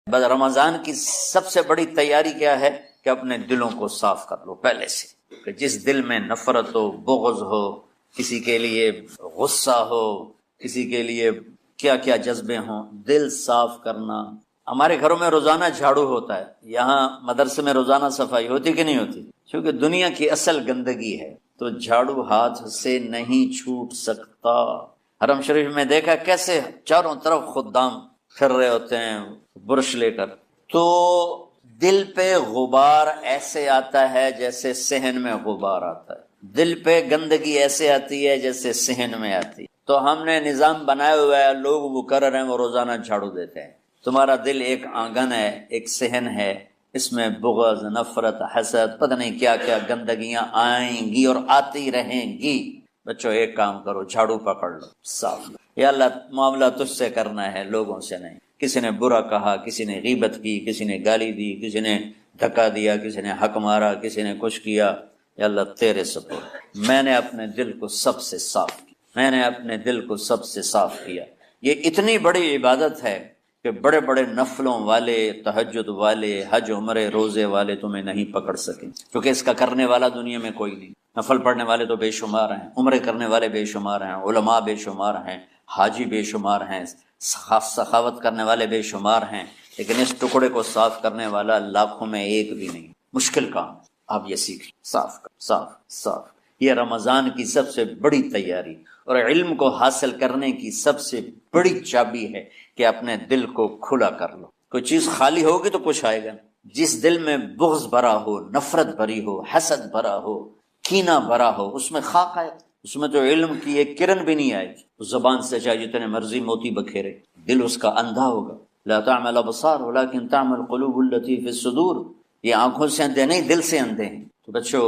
بس رمضان کی سب سے بڑی تیاری کیا ہے کہ اپنے دلوں کو صاف کر لو پہلے سے، کہ جس دل میں نفرت ہو، بغض ہو، کسی کے لیے غصہ ہو، کسی کے لیے کیا کیا جذبے ہوں، دل صاف کرنا۔ ہمارے گھروں میں روزانہ جھاڑو ہوتا ہے، یہاں مدرسے میں روزانہ صفائی ہوتی کہ نہیں ہوتی؟ کیونکہ دنیا کی اصل گندگی ہے تو جھاڑو ہاتھ سے نہیں چھوٹ سکتا۔ حرم شریف میں دیکھا کیسے چاروں طرف خدام پھر رہے ہوتے ہیں برش لے کر، تو دل پہ غبار ایسے آتا ہے جیسے صحن میں غبار آتا ہے، دل پہ گندگی ایسے آتی ہے جیسے صحن میں آتی ہے۔ تو ہم نے نظام بنایا ہوا ہے، لوگ مقرر ہیں وہ روزانہ جھاڑو دیتے ہیں۔ تمہارا دل ایک آنگن ہے، ایک صحن ہے، اس میں بغض، نفرت، حسد، پتہ نہیں کیا کیا گندگیاں آئیں گی اور آتی رہیں گی۔ بچوں ایک کام کرو، جھاڑو پکڑ لو، صاف لو۔ یا اللہ معاملہ تجھ سے کرنا ہے، لوگوں سے نہیں۔ کسی نے برا کہا، کسی نے غیبت کی، کسی نے گالی دی، کسی نے دھکا دیا، کسی نے حق مارا، کسی نے کچھ کیا، یا اللہ تیرے سپرد میں نے اپنے دل کو سب سے صاف کیا، میں نے اپنے دل کو سب سے صاف کیا۔ یہ اتنی بڑی عبادت ہے کہ بڑے بڑے نفلوں والے، تہجد والے، حج عمرے روزے والے تمہیں نہیں پکڑ سکیں، کیونکہ اس کا کرنے والا دنیا میں کوئی نہیں۔ نفل پڑھنے والے تو بے شمار ہیں، عمرے کرنے والے بے شمار ہیں، علماء بے شمار ہیں، حاجی بے شمار ہیں، سخاوت کرنے والے بے شمار ہیں، لیکن اس ٹکڑے کو صاف کرنے والا لاکھوں میں ایک بھی نہیں۔ مشکل کام، آپ یہ سیکھ صاف کر، صاف صاف۔ یہ رمضان کی سب سے بڑی تیاری اور علم کو حاصل کرنے کی سب سے بڑی چابی ہے کہ اپنے دل کو کھلا کر لو۔ کوئی چیز خالی ہوگی تو کچھ آئے گا۔ جس دل میں بغض بھرا ہو، نفرت بھری ہو، حسد بھرا ہو، کینہ بھرا ہو، اس میں خاک آئے، اس میں تو علم کی ایک کرن بھی نہیں آئے گی۔ زبان سے چاہے جتنے مرضی موتی بکھیرے، دل اس کا اندھا ہوگا۔ لا تعمل الابصار ولكن تعمل القلوب التي في الصدور۔ یہ آنکھوں سے اندھے نہیں، دل سے اندھے ہیں۔ تو بچوں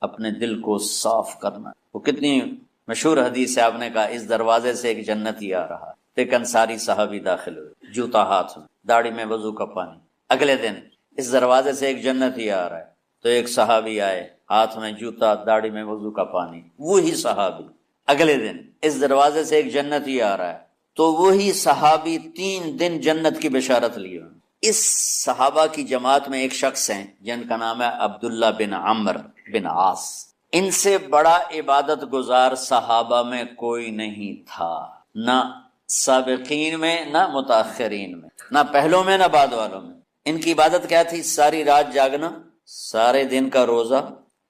اپنے دل کو صاف کرنا۔ وہ کتنی مشہور حدیث ہے، آپ نے کہا اس دروازے سے ایک جنتی آ رہا، ایک انصاری صحابی داخل ہوئے، جوتا ہاتھ میں، داڑھی میں وضو کا پانی۔ اگلے دن اس دروازے سے ایک جنتی آ رہا ہے، تو ایک صحابی آئے، ہاتھ میں جوتا، داڑھی میں وضو کا پانی، وہی صحابی۔ اگلے دن اس دروازے سے ایک جنتی آ رہا ہے، تو وہی صحابی 3 دن جنت کی بشارت لیے۔ اس صحابہ کی جماعت میں ایک شخص ہیں جن کا نام ہے عبداللہ بن عمرو بن عاص۔ ان سے بڑا عبادت گزار صحابہ میں کوئی نہیں تھا، نہ سابقین میں، نہ متاخرین میں، نہ پہلوں میں، نہ بعد والوں میں۔ ان کی عبادت کیا تھی؟ ساری رات جاگنا، سارے دن کا روزہ،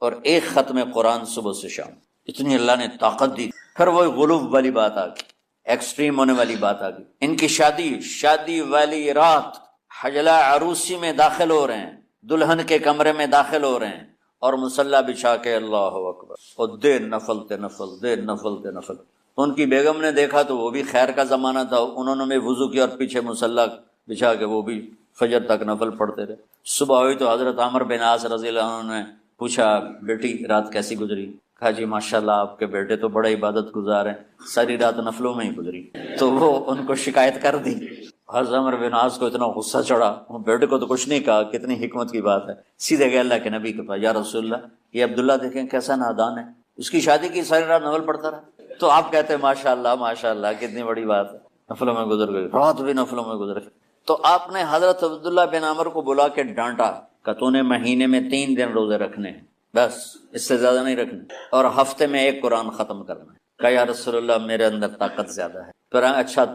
اور ایک ختم قرآن صبح سے شام۔ اتنی اللہ نے طاقت دی۔ پھر وہ غلوب والی بات آ گئی، ایکسٹریم ہونے والی بات آ گئی۔ ان کی شادی والی رات حجلہ عروسی میں داخل ہو رہے ہیں، دلہن کے کمرے میں داخل ہو رہے ہیں، اور مصلی بچھا کے اللہ اکبر، اور دیر نفل تے نفل، دیر نفل تے نفل۔ تو ان کی بیگم نے دیکھا تو وہ بھی خیر کا زمانہ تھا، انہوں نے بھی وضو کیا اور پیچھے مصلی بچھا کے وہ بھی فجر تک نفل پڑھتے رہے۔ صبح ہوئی تو حضرت عمرو بن عاص رضی اللہ عنہ نے پوچھا بیٹی رات کیسی گزری؟ کہا جی ماشاءاللہ آپ کے بیٹے تو بڑے عبادت گزار ہیں، ساری رات نفلوں میں ہی گزری۔ تو وہ ان کو شکایت کر دی۔ حضرت عمرو بن عاص کو اتنا غصہ چڑھا، وہ بیٹے کو تو کچھ نہیں کہا، کتنی حکمت کی بات ہے۔ سیدھے گئے اللہ کے نبی کے پاس، یا رسول اللہ یہ عبداللہ دیکھیں کیسا نادان ہے، اس کی شادی کی ساری رات نفل پڑھتا رہا، تو آپ کہتے ہیں ماشاءاللہ ماشاءاللہ کتنی بڑی بات ہے، نفلوں میں گزر گئی، رات بھی نفلوں میں گزر گئی۔ تو آپ نے حضرت عبداللہ بن عمرو کو بلا کے ڈانٹا کہ تو نے مہینے میں 3 دن روزے رکھنے ہیں، بس اس سے زیادہ نہیں رکھنے، اور ہفتے میں 1 قرآن ختم کرنا ہے۔ کہا یا رسول اللہ میرے اندر طاقت زیادہ ہے۔ پھر اچھا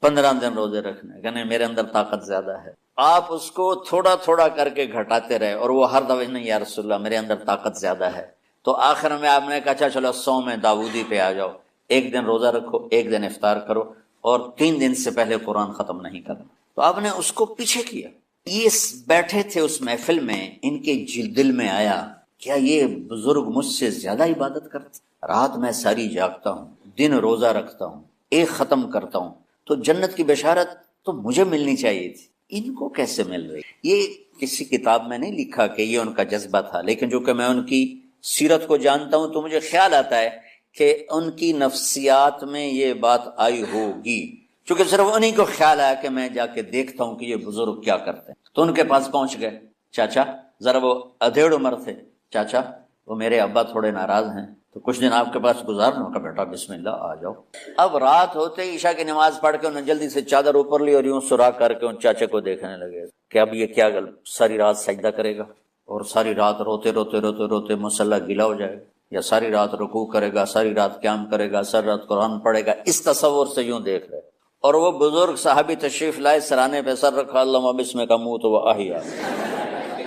15 دن روزے رکھنے، کہنے میرے اندر طاقت زیادہ ہے۔ آپ اس کو تھوڑا تھوڑا کر کے گھٹاتے رہے، اور وہ ہر دفعہ نہیں یا رسول اللہ میرے اندر طاقت زیادہ ہے۔ تو آخر میں آپ نے کہا اچھا چلو صوم داؤدی پہ آ جاؤ، 1 دن روزہ رکھو، 1 دن افطار کرو، اور 3 دن سے پہلے قرآن ختم نہیں کرنا۔ تو آپ نے اس کو پیچھے کیا۔ یہ بیٹھے تھے اس محفل میں، ان کے دل میں آیا کیا یہ بزرگ مجھ سے زیادہ عبادت کرتے؟ رات میں ساری جاگتا ہوں، دن روزہ رکھتا ہوں، 1 ختم کرتا ہوں، تو جنت کی بشارت تو مجھے ملنی چاہیے تھی، ان کو کیسے مل رہی؟ یہ کسی کتاب میں نہیں لکھا کہ یہ ان کا جذبہ تھا، لیکن جو کہ میں ان کی سیرت کو جانتا ہوں تو مجھے خیال آتا ہے کہ ان کی نفسیات میں یہ بات آئی ہوگی، چونکہ صرف انہیں کو خیال آیا کہ میں جا کے دیکھتا ہوں کہ یہ بزرگ کیا کرتے ہیں۔ تو ان کے پاس پہنچ گئے، چاچا ذرا، وہ ادھیڑ عمر تھے، چاچا وہ میرے ابا تھوڑے ناراض ہیں، تو کچھ دن آپ کے پاس گزارنا کا بیٹا بسم اللہ آ جاؤ۔ اب رات ہوتے ہی عشاء کی نماز پڑھ کے انہیں جلدی سے چادر اوپر لی اور یوں سراغ کر کے ان چاچے کو دیکھنے لگے کہ اب یہ کیا ساری رات سجدہ کرے گا اور ساری رات روتے روتے روتے روتے مصلی گیلا ہو جائے گا، یا ساری رات رکوع کرے گا، ساری رات قیام کرے گا، ساری رات قرآن پڑھے گا۔ اس تصور سے یوں دیکھ رہے، اور وہ بزرگ صحابی تشریف لائے، سرانے پہ سر رکھا، اللہم بسمک اموت و احیا،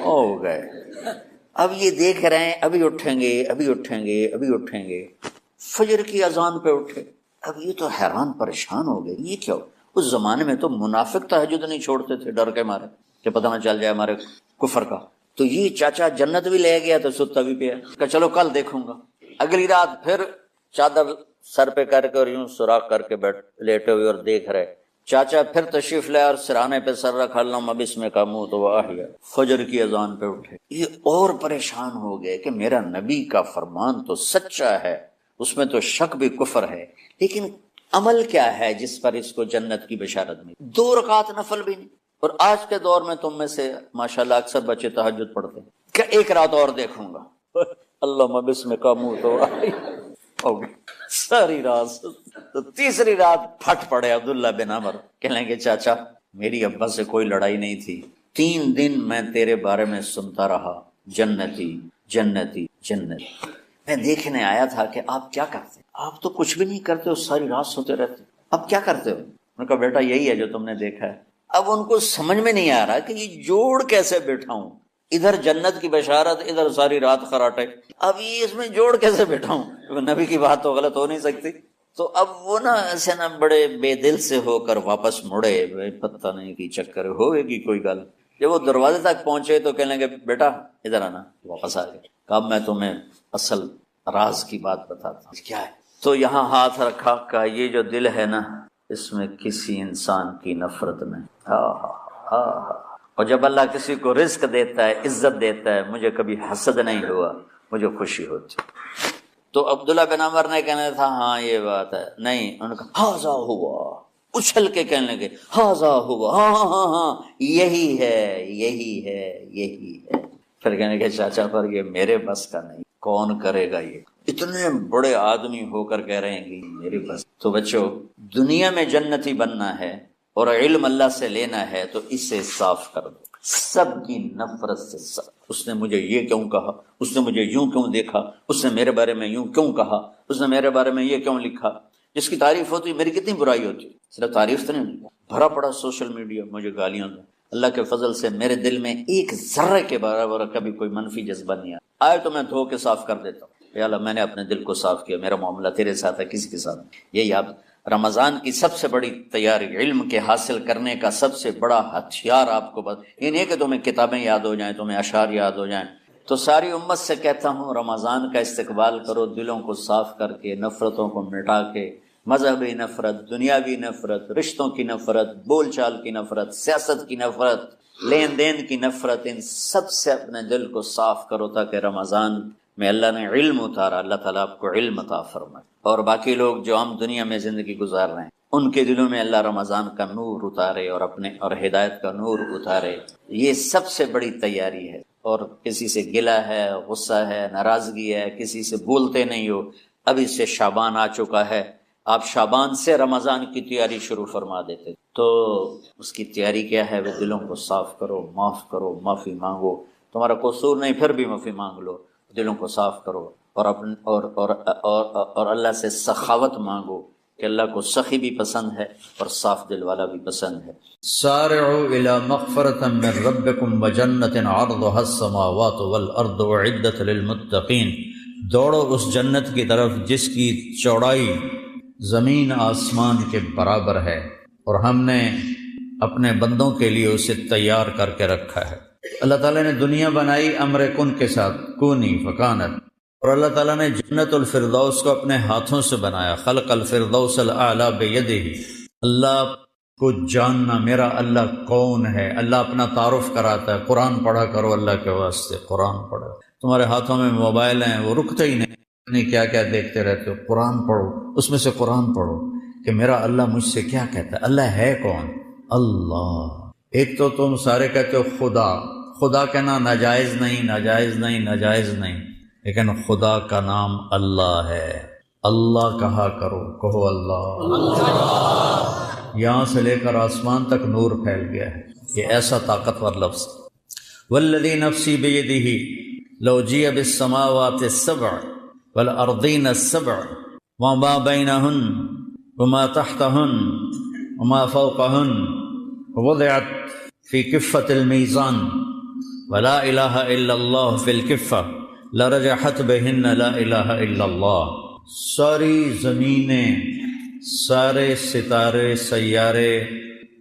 ہو گئے۔ اب یہ دیکھ رہے ہیں ابھی اٹھیں گے، ابھی اٹھیں گے، ابھی اٹھیں گے، فجر کی اذان پہ اٹھے۔ اب یہ تو حیران پریشان ہو گئے، یہ کیا ہو؟ اس زمانے میں تو منافق تہجد نہیں چھوڑتے تھے ڈر کے مارے کہ پتہ نہ چل جائے ہمارے کفر کا۔ تو یہ چاچا جنت بھی لے گیا تو ستا بھی پیا کہ چلو کل دیکھوں گا۔ اگلی رات پھر چادر سر پہ کر کے اور یوں سوراخ کر کے لیٹے ہوئے اور دیکھ رہے۔ چاچا پھر تشریف لائے اور سرانے پہ سر رکھا، اللہم بسمک اموت و احیا، فجر کی اذان پہ اٹھے۔ یہ اور پریشان ہو گئے کہ میرا نبی کا فرمان تو سچا ہے، اس میں تو شک بھی کفر ہے، لیکن عمل کیا ہے جس پر اس کو جنت کی بشارت ملی؟ 2 رکعت نفل بھی نہیں۔ اور آج کے دور میں تم میں سے ماشاءاللہ اکثر بچے تہجد پڑھتے ہیں کہ 1 رات اور دیکھوں گا، اللہم بسمک اموت و احیا، ہو گئی ساری رات۔ تو تیسری رات پھٹ پڑے عبداللہ بن عمر، کہنے لگے چاچا میری ابا سے کوئی لڑائی نہیں تھی، 3 دن میں تیرے بارے میں سنتا رہا، جنتی جنتی جنتی۔ میں دیکھنے آیا تھا کہ آپ کیا کرتے ہیں، آپ تو کچھ بھی نہیں کرتے ہو، ساری رات سوتے رہتے، اب کیا کرتے ہو؟ میں نے کہا بیٹا یہی ہے جو تم نے دیکھا ہے۔ اب ان کو سمجھ میں نہیں آ رہا کہ یہ جوڑ کیسے بیٹھا ہوں، ادھر جنت کی بشارت، ادھر ساری رات خراٹے، اب یہ اس میں جوڑ کیسے بیٹھا ہوں؟ نبی کی بات تو غلط ہو نہیں سکتی۔ تو اب وہ نا ایسے نا بڑے بے دل سے ہو کر واپس مڑے، پتہ نہیں کی چکر ہوئے گی کوئی گل۔ جب وہ دروازے تک پہنچے تو کہنے لگے بیٹا ادھر آنا، واپس آ گئے۔ کہا میں تمہیں اصل راز کی بات بتاتا ہوں۔ کیا ہے؟ تو یہاں ہاتھ رکھا، کہا یہ جو دل ہے نا اس میں کسی انسان کی نفرت نہیں۔ اور جب اللہ کسی کو رزق دیتا ہے، عزت دیتا ہے، مجھے کبھی حسد نہیں ہوا، مجھے خوشی ہوتی۔ تو عبداللہ بن عمر نے کہنا تھا ہاں یہ بات ہے، نہیں، انہوں نے کہا ہاذا ہوا، اچھل کے کہنے لگے ہاذا ہوا، ہاں ہاں ہاں ہاں یہی ہے یہی ہے یہی ہے۔ پھر کہنے لگے چاچا پر یہ میرے بس کا نہیں، کون کرے گا؟ یہ اتنے بڑے آدمی ہو کر کہہ رہے ہیں کہ میرے بس۔ تو بچوں دنیا میں جنتی بننا ہے اور علم اللہ سے لینا ہے تو اسے صاف کر دو، سب کی نفرت سے صاف۔ اس نے مجھے یہ کیوں کہا، اس نے مجھے یوں کیوں دیکھا، اس نے میرے بارے میں یوں کیوں کہا، اس نے میرے بارے میں یہ کیوں لکھا۔ جس کی تعریف ہوتی میری کتنی برائی ہوتی، صرف تعریف تو نہیں، بھرا پڑا سوشل میڈیا مجھے گالیاں دیں۔ اللہ کے فضل سے میرے دل میں ایک ذرے کے برابر کبھی کوئی منفی جذبہ نہیں آئے تو میں دھو کے صاف کر دیتا ہوں، یا اللہ میں نے اپنے دل کو صاف کیا، میرا معاملہ تیرے ساتھ ہے، کسی کے ساتھ نہیں۔ یہی آپ رمضان کی سب سے بڑی تیاری، علم کے حاصل کرنے کا سب سے بڑا ہتھیار آپ کو یہ نہیں کہ تمہیں کتابیں یاد ہو جائیں، تمہیں اشعار یاد ہو جائیں۔ تو ساری امت سے کہتا ہوں رمضان کا استقبال کرو، دلوں کو صاف کر کے، نفرتوں کو مٹا کے، مذہبی نفرت، دنیاوی نفرت، رشتوں کی نفرت، بول چال کی نفرت، سیاست کی نفرت، لین دین کی نفرت، ان سب سے اپنے دل کو صاف کرو تاکہ رمضان میں اللہ نے علم اتارا، اللہ تعالیٰ آپ کو علم عطا فرمائے، اور باقی لوگ جو عام دنیا میں زندگی گزار رہے ہیں ان کے دلوں میں اللہ رمضان کا نور اتارے اور اپنے اور ہدایت کا نور اتارے۔ یہ سب سے بڑی تیاری ہے۔ اور کسی سے گلہ ہے، غصہ ہے، ناراضگی ہے، کسی سے بولتے نہیں ہو، اب اس سے شعبان آ چکا ہے، آپ شعبان سے رمضان کی تیاری شروع فرما دیتے، تو اس کی تیاری کیا ہے؟ وہ دلوں کو صاف کرو، معاف کرو، معافی مانگو، تمہارا قصور نہیں پھر بھی معافی مانگ لو، دلوں کو صاف کرو، اور اللہ سے سخاوت مانگو کہ اللہ کو سخی بھی پسند ہے اور صاف دل والا بھی پسند ہے۔ سارعوا الى مغفرة من ربكم وجنة عرضها السماوات والارض اعدت للمتقین، دوڑو اس جنت کی طرف جس کی چوڑائی زمین آسمان کے برابر ہے، اور ہم نے اپنے بندوں کے لیے اسے تیار کر کے رکھا ہے۔ اللہ تعالیٰ نے دنیا بنائی امر کن کے ساتھ، کونی فکانت، اور اللہ تعالیٰ نے جنت الفردوس کو اپنے ہاتھوں سے بنایا، خلق الفردوس الاعلی بیدہ۔ اللہ کو جاننا، میرا اللہ کون ہے، اللہ اپنا تعارف کراتا ہے۔ قرآن پڑھا کرو اللہ کے واسطے، قرآن پڑھو۔ تمہارے ہاتھوں میں موبائل ہیں، وہ رکتے ہی نہیں، کیا کیا دیکھتے رہتے ہو۔ قرآن پڑھو، اس میں سے قرآن پڑھو کہ میرا اللہ مجھ سے کیا کہتا ہے، اللہ ہے کون؟ اللہ۔ ایک تو تم سارے کہتے ہو خدا، خدا کہنا ناجائز نہیں، ناجائز نہیں، ناجائز نہیں، لیکن خدا کا نام اللہ ہے۔ اللہ کہا کرو، کہو اللہ۔ یہاں سے لے کر آسمان تک نور پھیل گیا ہے، یہ ایسا طاقتور لفظ۔ والذی نفسی بیدہ لو جیء بالسماوات السبع والارضین السبع وما بینہن وما تحتہن وما فوقہن ووضعت فی کفۃ المیزان ولا الہ الا اللہ فی الکفہ لرجحت بہن لا الہ الا اللہ۔ ساری زمینیں، سارے ستارے، سیارے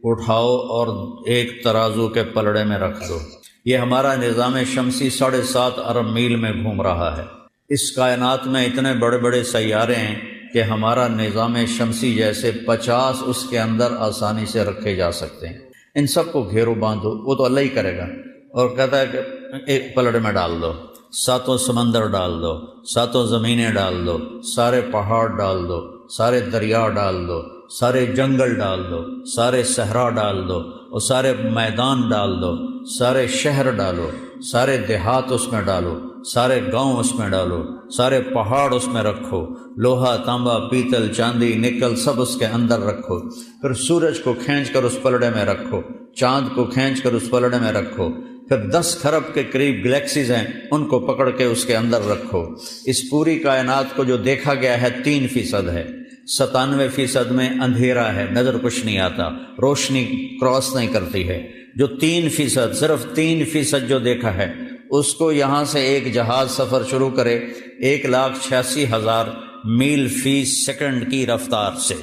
اٹھاؤ اور ایک ترازو کے پلڑے میں رکھ دو۔ یہ ہمارا نظام شمسی 7.5 ارب میل میں گھوم رہا ہے۔ اس کائنات میں اتنے بڑے بڑے سیارے ہیں کہ ہمارا نظام شمسی جیسے 50 اس کے اندر آسانی سے رکھے جا سکتے ہیں۔ ان سب کو گھیرو باندھو، وہ تو اللہ ہی کرے گا، اور کہتا ہے کہ ایک پلڑے میں ڈال دو، 7 سمندر ڈال دو، 7 زمینیں ڈال دو، سارے پہاڑ ڈال دو، سارے دریا ڈال دو، سارے جنگل ڈال دو، سارے صحرا ڈال دو، اور سارے میدان ڈال دو، سارے شہر ڈالو، سارے دیہات اس میں ڈالو، سارے گاؤں اس میں ڈالو، سارے پہاڑ اس میں رکھو، لوہا، تانبا، پیتل، چاندی، نکل سب اس کے اندر رکھو، پھر سورج کو کھینچ کر اس پلڑے میں رکھو، چاند کو کھینچ کر اس پلڑے میں رکھو، پھر 10 کھرب کے قریب گلیکسیز ہیں، ان کو پکڑ کے اس کے اندر رکھو۔ اس پوری کائنات کو جو دیکھا گیا ہے 3% ہے، 97% میں اندھیرا ہے، نظر کچھ نہیں آتا، روشنی کراس نہیں کرتی ہے۔ جو 3%، صرف 3% جو دیکھا ہے، اس کو یہاں سے ایک جہاز سفر شروع کرے 1,86,000 میل فی سیکنڈ کی رفتار سے۔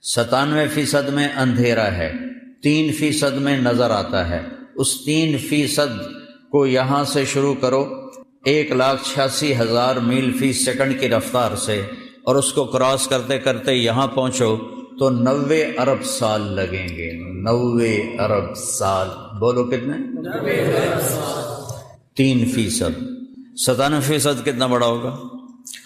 97% میں اندھیرا ہے، 3% میں نظر آتا ہے۔ اس 3% کو یہاں سے شروع کرو 1,86,000 میل فی سیکنڈ کی رفتار سے، اور اس کو کراس کرتے کرتے یہاں پہنچو تو 90 ارب سال لگیں گے۔ 90 ارب سال، بولو کتنے؟ 90 ارب سال۔ 3%، 97% کتنا بڑا ہوگا؟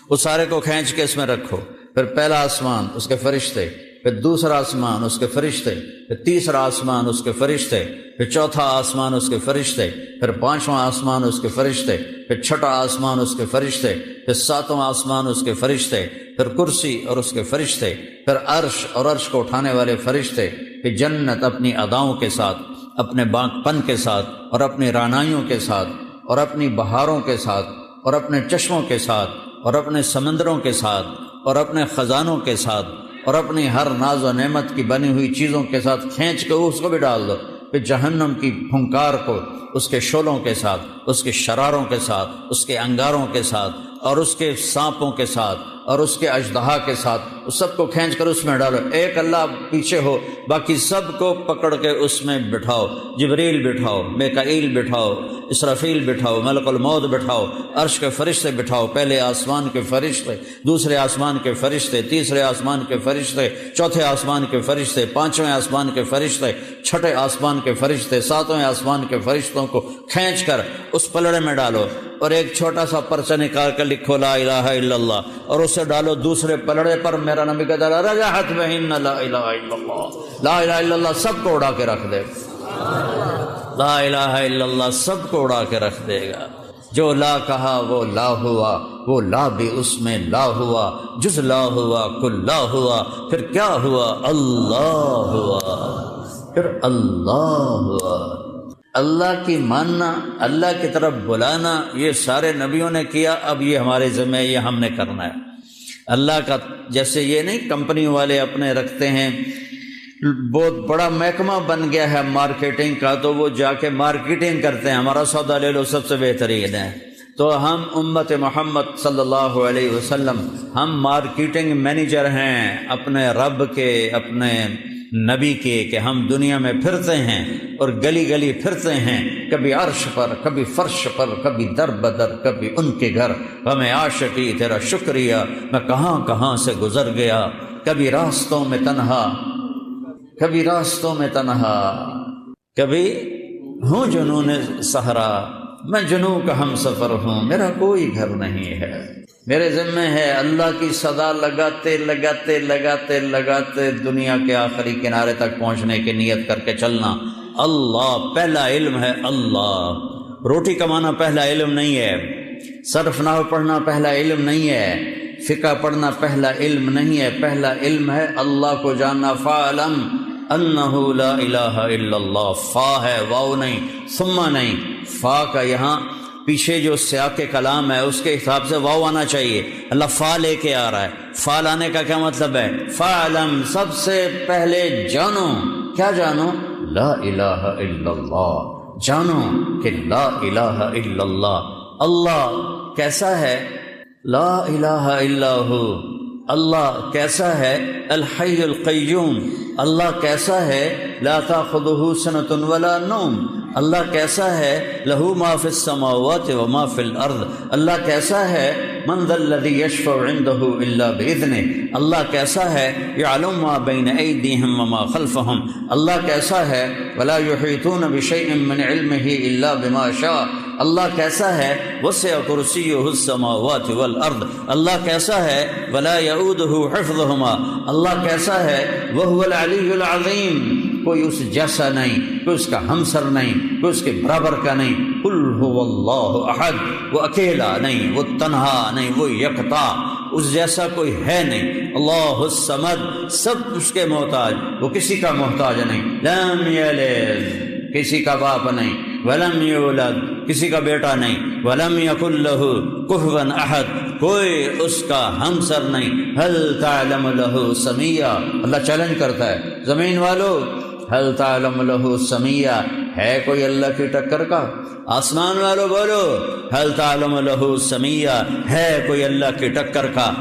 اس سارے کو کھینچ کے اس میں رکھو، پھر پہلا آسمان، اس کے فرشتے، پھر دوسرا آسمان، اس کے فرشتے، پھر تیسرا آسمان، اس کے فرشتے، پھر چوتھا آسمان، اس کے فرشتے، پھر 5واں آسمان، اس کے فرشتے، پھر 6واں آسمان، اس کے فرشتے، پھر 7واں آسمان، اس کے فرشتے، پھر کرسی اور اس کے فرشتے، پھر عرش اور عرش کو اٹھانے والے فرشتے، پھر جنت اپنی اداؤں کے ساتھ، اپنے باغ پن کے ساتھ، اور اپنی رانائیوں کے ساتھ، اور اپنی بہاروں کے ساتھ، اور اپنے چشموں کے ساتھ، اور اپنے سمندروں کے ساتھ، اور اپنے خزانوں کے ساتھ، اور اپنی ہر ناز و نعمت کی بنی ہوئی چیزوں کے ساتھ کھینچ کے اس کو بھی ڈال دو، پھر جہنم کی پھنکار کو اس کے شعلوں کے ساتھ، اس کے شراروں کے ساتھ، اس کے انگاروں کے ساتھ، اور اس کے سانپوں کے ساتھ، اور اس کے اژدہا کے ساتھ، اس سب کو کھینچ کر اس میں ڈالو۔ ایک اللہ پیچھے ہو، باقی سب کو پکڑ کے اس میں بٹھاؤ، جبریل بٹھاؤ، میکائیل بٹھاؤ، اسرافیل بٹھاؤ، ملک الموت بٹھاؤ، عرش کے فرشتے بٹھاؤ، پہلے آسمان کے فرشتے، دوسرے آسمان کے فرشتے، تیسرے آسمان کے فرشتے، چوتھے آسمان کے فرشتے، 5ویں آسمان کے فرشتے، 6ٹھے آسمان کے فرشتے، 7ویں آسمان کے فرشتوں کو کھینچ کر اس پلڑے میں ڈالو، اور ایک چھوٹا سا پرچہ نکال کر لکھو لا الہ الا اللہ، اور اسے ڈالو دوسرے پلڑے پر۔ میرا نبی کہتا ہے رجحت بہن لا الہ الا اللہ، لا الہ الا اللہ سب کو اڑا کے رکھ دے گا، لا الہ الا اللہ سب کو اڑا کے رکھ دے گا۔ جو لا کہا وہ لا ہوا، وہ لا بھی اس میں لا ہوا، جز لا ہوا کل لا ہوا، پھر کیا ہوا؟ اللہ ہوا، پھر اللہ ہوا۔ اللہ کی ماننا، اللہ کی طرف بلانا، یہ سارے نبیوں نے کیا، اب یہ ہمارے ذمہ، یہ ہم نے کرنا ہے۔ اللہ کا جیسے یہ نہیں کمپنی والے اپنے رکھتے ہیں، بہت بڑا محکمہ بن گیا ہے مارکیٹنگ کا، تو وہ جا کے مارکیٹنگ کرتے ہیں، ہمارا سودا لے لو سب سے بہترین ہے۔ تو ہم امت محمد صلی اللہ علیہ وسلم، ہم مارکیٹنگ مینیجر ہیں اپنے رب کے، اپنے نبی کے، کہ ہم دنیا میں پھرتے ہیں اور گلی گلی پھرتے ہیں، کبھی عرش پر، کبھی فرش پر، کبھی در بدر، کبھی ان کے گھر، ہمیں عاشقی تیرا شکریہ، میں کہاں کہاں سے گزر گیا، کبھی راستوں میں تنہا، کبھی راستوں میں تنہا، کبھی ہوں جنون صحرا، میں جنوں کا ہم سفر ہوں، میرا کوئی گھر نہیں ہے، میرے ذمہ ہے اللہ کی صدا لگاتے لگاتے لگاتے لگاتے دنیا کے آخری کنارے تک پہنچنے کی نیت کر کے چلنا۔ اللہ پہلا علم ہے، اللہ روٹی کمانا پہلا علم نہیں ہے، صرف نحو پڑھنا پہلا علم نہیں ہے، فقہ پڑھنا پہلا علم نہیں ہے، پہلا علم ہے اللہ کو جاننا۔ فَاعْلَمْ أَنَّهُ لَا إِلَٰهَ إِلَّا اللَّهُ، فا ہے، واو نہیں، ثم نہیں، فا کا یہاں پیچھے جو سیاق کلام ہے اس کے حساب سے واو آنا چاہیے، اللہ فا لے کے آ رہا ہے۔ فا لانے کا کیا مطلب ہے؟ فَاعْلَمْ، سب سے پہلے جانو، کیا جانو؟ لا الہ الا اللہ، جانو کہ لا الہ الا اللہ۔ اللہ کیسا ہے؟ لا الہ الا ہو۔ اللہ کیسا ہے؟ الحی القیوم۔ اللہ کیسا ہے؟ لا تاخذہ سنۃ ولا نوم۔ اللہ کیسا ہے؟ لہو ما فی السماوات و ما فی الارض۔ اللہ کیسا ہے؟ من ذا الذی یشفع عندہ الا باذنہ۔ اللہ کیسا ہے؟ یعلم ما بین ایدیہم وما خلفہم۔ اللہ کیسا ہے؟ ولا یحیطون بشیء من علمہ الا بما شاء۔ اللہ کیسا ہے؟ وسع کرسیہ السماوات والارض۔ اللہ کیسا ہے؟ ولا یؤودہ حفظہما۔ اللہ کیسا ہے؟ وہو العلی العظیم۔ کوئی اس جیسا نہیں، کوئی اس کا ہمسر نہیں، کوئی اس کے برابر کا نہیں۔ قل هو اللہ احد، وہ اکیلا نہیں، وہ تنہا نہیں، وہ یکتا، اس جیسا کوئی ہے نہیں۔ اللہ الصمد، سب اس کے محتاج، وہ کسی کا محتاج نہیں۔ لم یلد، کسی کا باپ نہیں، ولم یولد، کسی کا بیٹا نہیں، ولم یکن لہ کفوا احد، کوئی اس کا ہمسر نہیں۔ هل تعلم لہ سمیہ، اللہ چیلنج کرتا ہے زمین والو، هل تعلم لہ سمیہ، ہے کوئی اللہ کی ٹکر کا؟ آسمان والو بولو، هل تعلم لہ سمیہ، ہے کوئی اللہ کی ٹکر کا؟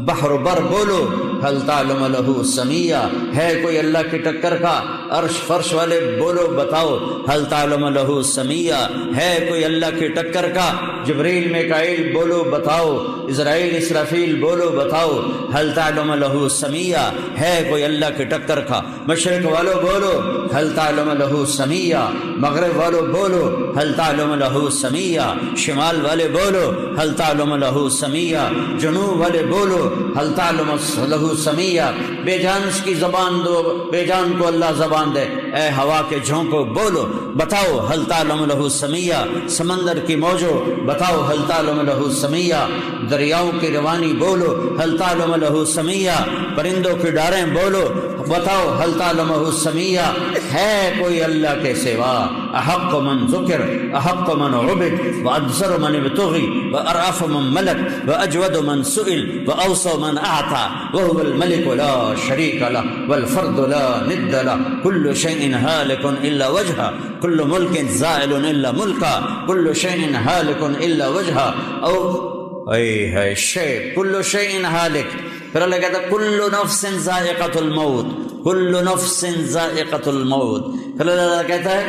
بحر بر بولو، هل تعلم لہ سمیہ، ہے کوئی اللہ کی ٹکر کا؟ عرش فرش والے بولو، بتاؤ، هل تعلم لہ سمیہ، ہے کوئی اللہ کی ٹکر کا؟ جبریل میکائیل بولو، بتاؤ، اسرائیل اسرافیل بولو، بتاؤ، هل تعلم لہ سمیہ، ہے کوئی اللہ کی ٹکر کا؟ مشرق والو بولو، هل تعلم لہ سمیہ، مغرب والو بولو، هل تعلم لہ سمیہ، شمال والے بولو، هل تعلم لہ سمیہ، جنوب والے بولو، هل تعلم لہ سمیہ۔ بے جان اس کی زبان دو، بے جان کو اللہ زبان دے۔ اے ہوا کے جھونکو بولو، بتاؤ، هل تعلم لہ سمیہ۔ سمندر کی موجوں بتاؤ، هل تعلم لہ سمیہ۔ دریاؤں کی روانی بولو، هل تعلم لہ سمیہ۔ پرندوں کی ڈاریں بولو، بتاؤ، هل تعلم لہ سمیہ۔ ہے کوئی اللہ کے سوا؟ احق من ذکر، احق من عبد، وادثر من ابتغی، وارأف من ملک، واجود من سئل، واوصى من اعطى، وهو الملك لا شريك له والفرد لا ند له، كل شيء هالك الا وجهه، كل ملك زائل الا ملكه، كل شيء هالك الا وجهه، او اے ہے شے كل شيء هالك۔ پھر اللہ کہتا ہے كل نفس ذائقة الموت، كل نفس ذائقة الموت۔ پھر اللہ کہتا ہے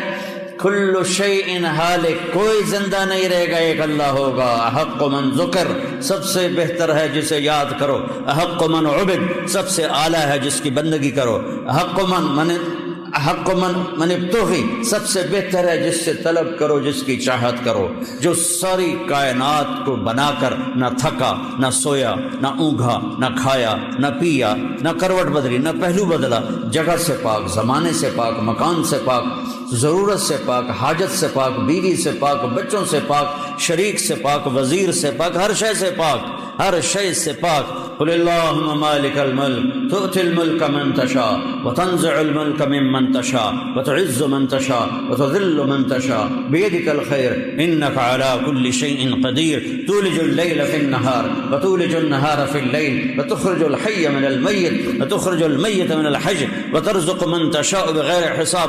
کل شیء ہالک، کوئی زندہ نہیں رہے گا، ایک اللہ ہوگا۔ احق من ذکر، سب سے بہتر ہے جسے یاد کرو۔ احق من عبد، سب سے اعلیٰ ہے جس کی بندگی کرو۔ احق من ابتغی، سب سے بہتر ہے جس سے طلب کرو، جس کی چاہت کرو، جو ساری کائنات کو بنا کر نہ تھکا، نہ سویا، نہ اونگھا، نہ کھایا، نہ پیا، نہ کروٹ بدلی، نہ پہلو بدلا، جگہ سے پاک، زمانے سے پاک، مکان سے پاک، ضرورت سے پاک، حاجت سے پاک، بیوی سے پاک، بچوں سے پاک، شریک سے پاک، وزیر سے پاک، ہر شے سے پاک، ہر شے سے پاک۔ قل اللہم مالک الملک تؤتی الملک من تشاء وتنزع الملک ممن تشاء وتعز من تشاء وتذل من تشاء بیدک الخیر انک علی کل شیء قدیر تولج اللیل فی النہار وتولج النہار فی اللیل وتخرج الحی من المیت وتخرج المیت من الحی وترزق من تشاء بغیر حساب۔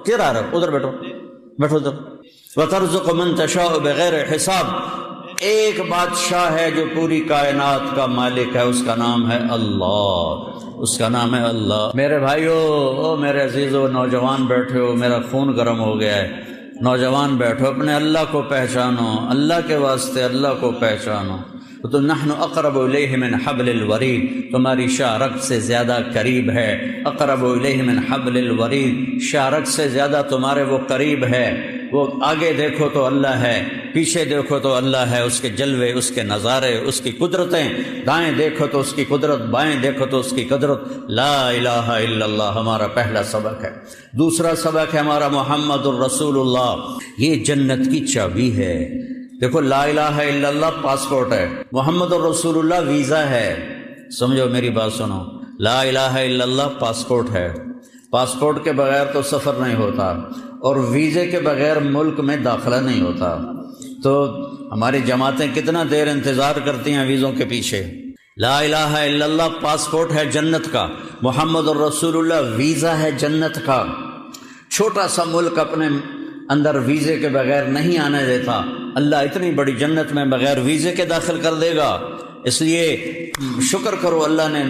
کیا رہا ہے؟ ادھر بیٹھو، بیٹھو ادھر۔ وترزق من تشاء بغیر حساب۔ ایک بادشاہ ہے جو پوری کائنات کا مالک ہے، اس کا نام ہے اللہ، اس کا نام ہے اللہ۔ میرے بھائیو، او میرے عزیزو، نوجوان بیٹھے ہو، میرا خون گرم ہو گیا ہے، نوجوان بیٹھو، اپنے اللہ کو پہچانو، اللہ کے واسطے اللہ کو پہچانو۔ تو نحن اقرب الیہ من حبل الورید، تمہاری شاہ رگ سے زیادہ قریب ہے۔ اقرب الیہ من حبل الورید، شاہ رگ سے زیادہ تمہارے وہ قریب ہے۔ وہ آگے دیکھو تو اللہ ہے، پیچھے دیکھو تو اللہ ہے، اس کے جلوے، اس کے نظارے، اس کی قدرتیں، دائیں دیکھو تو اس کی قدرت، بائیں دیکھو تو اس کی قدرت۔ لا الہ الا اللہ ہمارا پہلا سبق ہے۔ دوسرا سبق ہے ہمارا محمد الرسول اللہ۔ یہ جنت کی چابی ہے، دیکھو لا الہ الا اللہ پاسپورٹ ہے، محمد الرسول اللہ ویزا ہے. سمجھو میری بات سنو، لا الہ الا اللہ پاسپورٹ ہے. پاسپورٹ کے بغیر تو سفر نہیں ہوتا، اور ویزے کے بغیر ملک میں داخلہ نہیں ہوتا. تو ہماری جماعتیں کتنا دیر انتظار کرتی ہیں ویزوں کے پیچھے. لا الہ الا اللہ پاسپورٹ ہے جنت کا، محمد الرسول اللہ ویزا ہے جنت کا. چھوٹا سا ملک اپنے اندر ویزے کے بغیر نہیں آنے دیتا، اللہ اتنی بڑی جنت میں بغیر ویزے کے داخل کر دے گا. اس لیے شکر کرو اللہ نے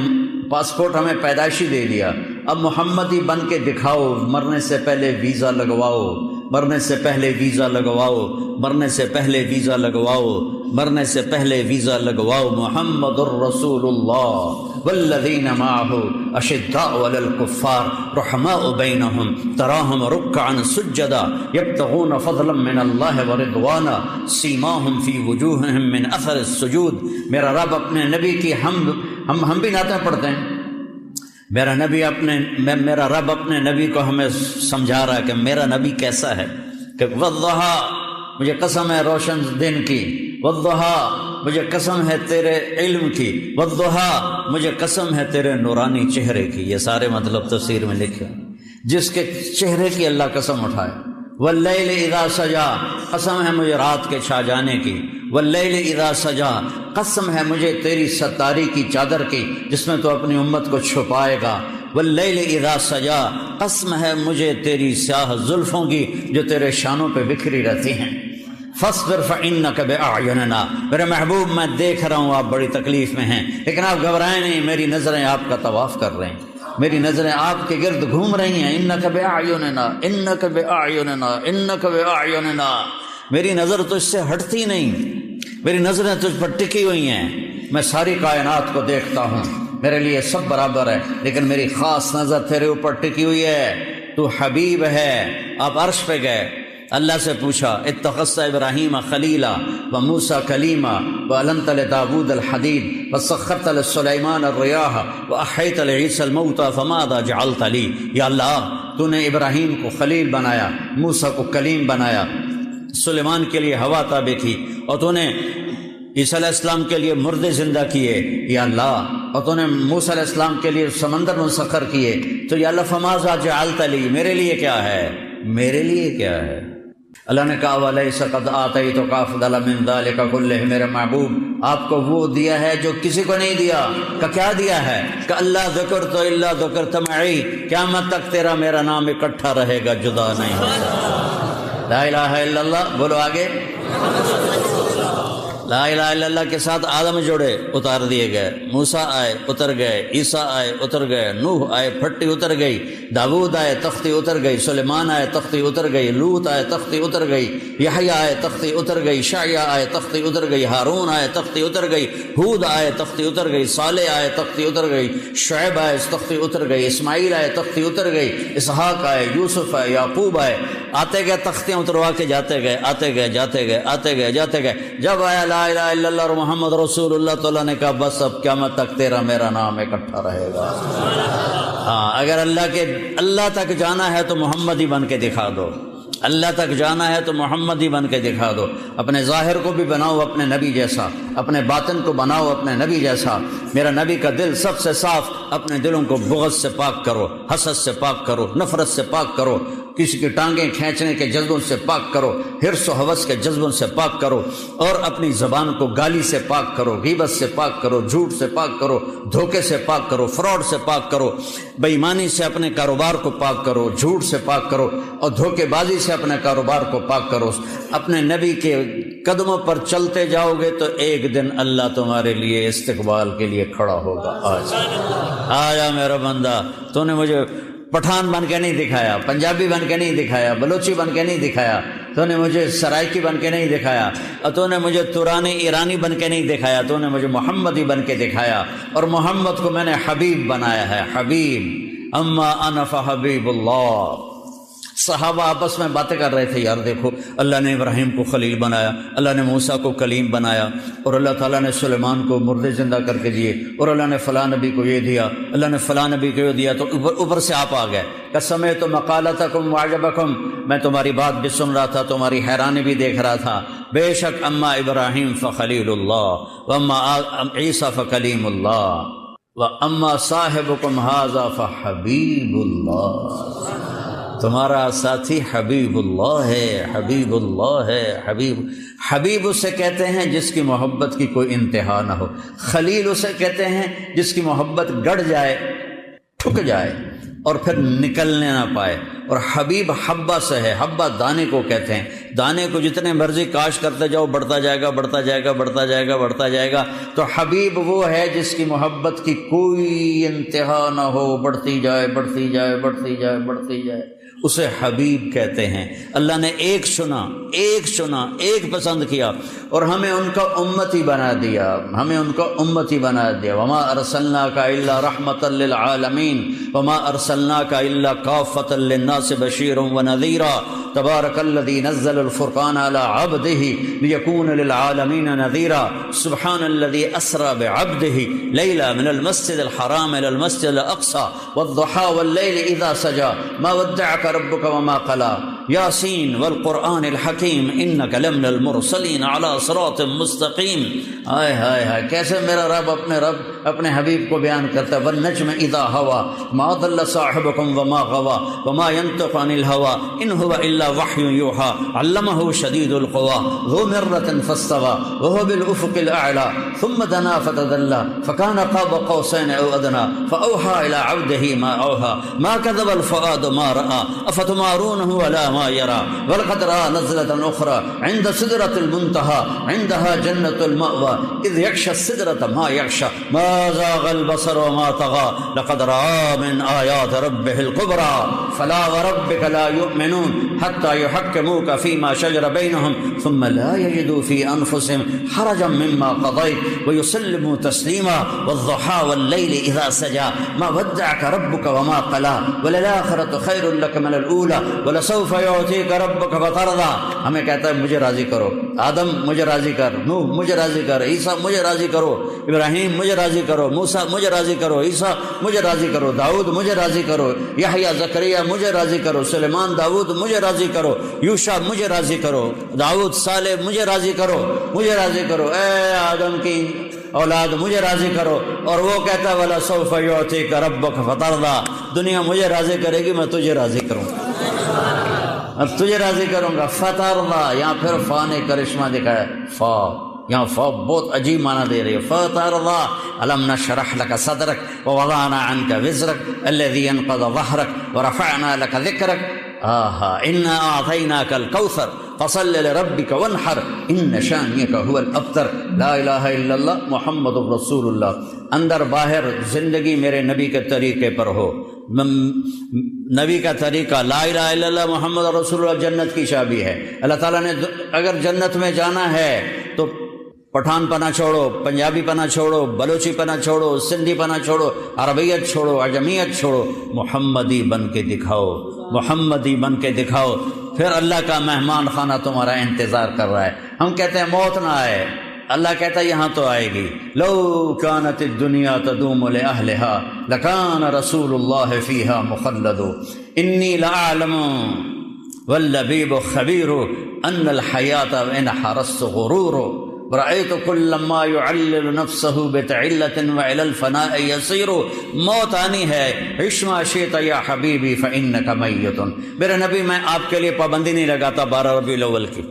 پاسپورٹ ہمیں پیدائشی دے دیا. اب محمدی بن کے دکھاؤ، مرنے سے پہلے ویزا لگواؤ، مرنے سے پہلے ویزا لگواؤ، مرنے سے پہلے ویزا لگواؤ، مرنے سے پہلے ویزا لگواؤ. محمد الرسول اللہ والذین معہ اشداء علی الکفار رحماء بینہم تراہم رکعا سجدا یبتغون فضلا من اللہ ورضوانا سیماہم فی وجوہہم من اثر السجود. میرا رب اپنے نبی کی ہم بھی نعتیں پڑھتے ہیں. میرا رب اپنے نبی کو ہمیں سمجھا رہا ہے کہ میرا نبی کیسا ہے. کہ والضحیٰ مجھے قسم ہے روشن دن کی، والضحیٰ مجھے قسم ہے تیرے علم کی، والضحیٰ مجھے قسم ہے تیرے نورانی چہرے کی. یہ سارے مطلب تفسیر میں لکھے، جس کے چہرے کی اللہ قسم اٹھائے. واللیل اذا سجا قسم ہے مجھے رات کے چھا جانے کی. واللیل اذا سجا قسم ہے مجھے تیری ستاری کی چادر کی جس میں تو اپنی امت کو چھپائے گا. واللیل اذا سجا قسم ہے مجھے تیری سیاہ زلفوں کی جو تیرے شانوں پہ بکھری رہتی ہیں. فاصبر فإنک بأعیننا، میرے محبوب میں دیکھ رہا ہوں آپ بڑی تکلیف میں ہیں، لیکن آپ گھبرائیں نہیں، میری نظریں آپ کا طواف کر رہی ہیں، میری نظریں آپ کے گرد گھوم رہی ہیں. انک بأعیننا انک بأعیننا انک بأعیننا، میری نظر تجھ سے ہٹتی نہیں، میری نظریں تجھ پر ٹکی ہوئی ہیں. میں ساری کائنات کو دیکھتا ہوں، میرے لیے سب برابر ہے، لیکن میری خاص نظر تیرے اوپر ٹکی ہوئی ہے. تو حبیب ہے. آپ عرش پہ گئے، اللہ سے پوچھا اتخذت ابراہیم خلیلا وموسیٰ کلیما وعلمت لداود الحدید وسخرت لسلیمان الریاح واحیت لعیسی الموتى فماذا جعلت لی. یا اللہ تو نے ابراہیم کو خلیل بنایا، موسیٰ کو کلیم بنایا، سلیمان کے لیے ہوا تابع کی، اور تو نے عیسیٰ علیہ السلام کے لیے مردے زندہ کیے یا اللہ، اور تو نے موسیٰ علیہ السلام کے لیے سمندر مسخر کیے. تو یا اللہ فماذا جعلت لی، میرے لیے کیا ہے، میرے لیے کیا ہے. اللہ نے کہا وَلَيْسَ قَدْ آتَيْتُكَ أَفْضَلَ مِنْ ذَلِكَ كُلِّهِ، میرے محبوب آپ کو وہ دیا ہے جو کسی کو نہیں دیا. کہ کیا دیا ہے؟ کہ اللہ ذکرت الا ذکرت معی، قیامت تک تیرا میرا نام اکٹھا رہے گا، جدا نہیں ہو سکتا. لا الہ الا اللہ بولو آگے. لا الہ الا اللہ کے ساتھ آدم جوڑے اتار دیے گئے، موسیٰ آئے اتر گئے، عیسیٰ آئے اتر گئے، نوح آئے پھٹی اتر گئی، داود آئے تختی اتر گئی، سلیمان آئے تختی اتر گئی، لوط آئے تختی اتر گئی، یحییٰ آئے تختی اتر گئی، شعیہ آئے تختی اتر گئی، ہارون آئے تختی اتر گئی، ہود آئے تختی اتر گئی، صالح آئے تختی اتر گئی، شعیب آئے تختی اتر گئی، اسماعیل آئے تختی اتر گئی، اسحاق آئے، یوسف آئے، یعقوب آئے. آتے گئے تختیاں اتروا کے جاتے گئے، آتے گئے جاتے گئے، آتے گئے جاتے گئے. جب آیا لا الہ الا اللہ اور محمد رسول اللہ، تو اللہ نے کہا بس اب قیامت تک تیرا میرا نام اکٹھا رہے گا. ہاں اگر اللہ تک جانا ہے تو محمدی بن کے دکھا دو، اللہ تک جانا ہے تو محمدی بن کے دکھا دو. اپنے ظاہر کو بھی بناؤ اپنے نبی جیسا، اپنے باطن کو بناؤ اپنے نبی جیسا. میرا نبی کا دل سب سے صاف. اپنے دلوں کو بغض سے پاک کرو، حسد سے پاک کرو، نفرت سے پاک کرو، کسی کی ٹانگیں کھینچنے کے جذبوں سے پاک کرو، حرص و ہوس کے جذبوں سے پاک کرو، اور اپنی زبان کو گالی سے پاک کرو، غیبت سے پاک کرو، جھوٹ سے پاک کرو، دھوکے سے پاک کرو، فراڈ سے پاک کرو، بے ایمانی سے اپنے کاروبار کو پاک کرو، جھوٹ سے پاک کرو، اور دھوکے بازی سے اپنے کاروبار کو پاک کرو. اپنے نبی کے قدموں پر چلتے جاؤ گے تو ایک دن اللہ تمہارے لیے استقبال کے لیے کھڑا ہوگا. آجا میرا بندہ، تو نے مجھے پٹھان بن کے نہیں دکھایا، پنجابی بن کے نہیں دکھایا، بلوچی بن کے نہیں دکھایا، تو نے مجھے سرائکی بن کے نہیں دکھایا، اور تو نے مجھے تورانی ایرانی بن کے نہیں دکھایا، تو نے مجھے محمدی بن کے دکھایا. اور محمد کو میں نے حبیب بنایا ہے. حبیب اما انا فحبیب اللہ. صحابہ آپس میں باتیں کر رہے تھے، یار دیکھو اللہ نے ابراہیم کو خلیل بنایا، اللہ نے موسیٰ کو کلیم بنایا، اور اللہ تعالیٰ نے سلیمان کو مردے زندہ کر کے دیے، اور اللہ نے فلاں نبی کو یہ دیا، اللہ نے فلاں نبی کو یہ دیا، تو اوپر سے آپ آ گئے کہ سمعت مقالتکم وعجبکم، میں تمہاری بات بھی سن رہا تھا، تمہاری حیرانی بھی دیکھ رہا تھا، بے شک اما ابراہیم فخلیل اللہ واما عیسیٰ فکلیم اللہ واما صاحبکم ھذا فحبیب اللہ، تمہارا ساتھی حبیب اللہ ہے، حبیب اللہ ہے، حبیب اسے کہتے ہیں جس کی محبت کی کوئی انتہا نہ ہو، خلیل اسے کہتے ہیں جس کی محبت گڑ جائے، ٹھک جائے اور پھر نکلنے نہ پائے، اور حبیب حبہ سے ہے، حبہ دانے کو کہتے ہیں، دانے کو جتنے مرضی کاش کرتے جاؤ بڑھتا جائے گا، بڑھتا جائے گا، بڑھتا جائے گا، بڑھتا جائے گا، تو حبیب وہ ہے جس کی محبت کی کوئی انتہا نہ ہو، بڑھتی جائے، بڑھتی جائے، بڑھتی جائے، بڑھتی جائے، اسے حبیب کہتے ہیں۔ اللہ نے ایک چنا، ایک پسند کیا اور ہمیں ان کا امتی بنا دیا، وما ارسلناک الا رحمۃ للعالمین وما ارسلناک الا کافۃ للناس بشیرا ونذیرا تبارک الذی نزل الفرقان علی عبدہ لیکون للعالمین نذیرا سبحان الذی اسری بعبدہ لیلا من المسجد الحرام الى المسجد الاقصى والضحى واللیل اذا سجى ما ودعک ربک وما قلى یاسین والقرآن الحکیم انک لمن المرسلین علی صراط مستقیم۔ ہائے ہائے ہائے، کیسے میرا رب اپنے حبیب کو بیان کرتا ہے، والنجم اذا ہوا ما ضل صاحبکم وما غوا وما ينطق عن الهوى ان هو الا وحی یوحى علمہ شدید القوى ذو مرۃ فاستوى وهو بالافق الاعلى ثم دنا فتدلى فكان قاب قوسين او ادنى فاوحى الى عبده ما اوحى ما كذب الفؤاد ما راى افتمارونه على ما يرى ولقد راى نزلة اخرى عند سدرة المنتهى عندها جنة المأوى اذ يغشى السدرة ما يغشى ما زاغ البصر وما طغى لقد راى من آيات ربه الكبرى فلا وربك لا يؤمنون حتى يحكموك فيما شجر بينهم ثم لا يجدوا في أنفسهم حرجا مما قضيت ويسلموا تسليما والضحى والليل إذا سجى ما ودعك ربك وما قلى وللآخرة خير لك من الأولى ولسوف يعطيك ربك فترضى۔ ہمیں کہتا ہے مجھے راضی کرو، آدم مجھے راضی کر، نوح مجھے راضی کر، عیسیٰ مجھے راضی کرو، ابراہیم مجھے راضی کرو، موسیٰ مجھے راضی کرو، عیسیٰ مجھے راضی کرو، داؤد مجھے راضی کرو، یحییٰ زکریا مجھے راضی کرو، سلیمان داؤد مجھے راضی کرو، یوشع مجھے راضی کرو، داؤد صالح مجھے راضی کرو، مجھے راضی کرو، اے آدم کی اولاد مجھے راضی کرو۔ اور وہ کہتا ہے وَلَسَوْفَ يُعْطِيكَ رَبُّكَ فَتَرْضَىٰ، دنیا مجھے راضی کرے گی، میں تجھے راضی کروں گا، اب تجھے راضی کروں گا۔ فترضیٰ، یہاں پھر فا نے کرشمہ دکھایا، فا یہاں فا بہت عجیب معنی دے رہی ہے، فترضیٰ الم نشرح لك صدرك ووضعنا عنك وزرك الذي ينقض ظهرك ورفعنا لك ذكرك انا اعطيناك الكوثر فصل لربك وانحر ان شانئك هو الابتر۔ لا الہ الا اللہ محمد رسول اللہ، اندر باہر زندگی میرے نبی کے طریقے پر ہو، نبی کا طریقہ لا الہ الا اللہ محمد رسول اللہ جنت کی چابی ہے۔ اللہ تعالیٰ نے اگر جنت میں جانا ہے تو پٹھان پنا چھوڑو، پنجابی پنا چھوڑو، بلوچی پنا چھوڑو، سندھی پنا چھوڑو، عربیت چھوڑو، عجمیت چھوڑو، محمدی بن کے دکھاؤ، محمدی بن کے دکھاؤ، پھر اللہ کا مہمان خانہ تمہارا انتظار کر رہا ہے۔ ہم کہتے ہیں موت نہ آئے، اللہ کہتا ہے یہاں تو آئے گی۔ لو كانت الدنيا تدوم لأهلها لكان رسول الله فيها مخلد إني لأعلم واللبيب خبير أن الحياة إن حرصت غرور رأيت كل ما يعلل نفسه بتعلة وإلى الفناء يصير۔ موت آنی ہے، عش ما شئت یا حبیبی فإنك میت۔ میرے نبی میں آپ کے لیے پابندی نہیں لگاتا 12 ربیع الاول کی،